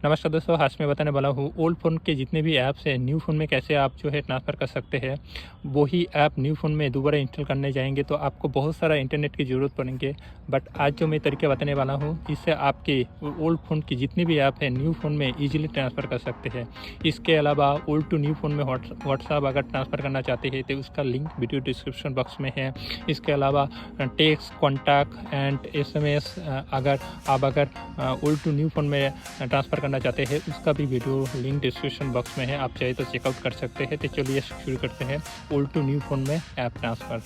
नमस्कार दोस्तों, आज मैं बताने वाला हूँ ओल्ड फ़ोन के जितने भी ऐप्स हैं न्यू फ़ोन में कैसे आप जो है ट्रांसफ़र कर सकते हैं। वही ऐप न्यू फ़ोन में दोबारा इंस्टॉल करने जाएंगे तो आपको बहुत सारा इंटरनेट की ज़रूरत पड़ेंगे। बट आज जो मैं तरीका बताने वाला हूँ इससे आपके ओल्ड फ़ोन की जितने भी ऐप हैं न्यू फ़ोन में ईजिली ट्रांसफ़र कर सकते हैं। इसके अलावा ओल्ड टू न्यू फ़ोन में व्हाट्सएप अगर ट्रांसफ़र करना चाहते हैं तो उसका लिंक वीडियो डिस्क्रिप्शन बॉक्स में है। इसके अलावा टेक्स्ट, कॉन्टैक्ट एंड SMS अगर ओल्ड टू न्यू फ़ोन में ट्रांसफ़र करना चाहते हैं उसका भी वीडियो लिंक डिस्क्रिप्शन बॉक्स में है, आप चाहे तो चेकआउट कर सकते हैं। तो चलिए शुरू करते हैं ओल्ड टू न्यू फ़ोन में ऐप ट्रांसफ़र।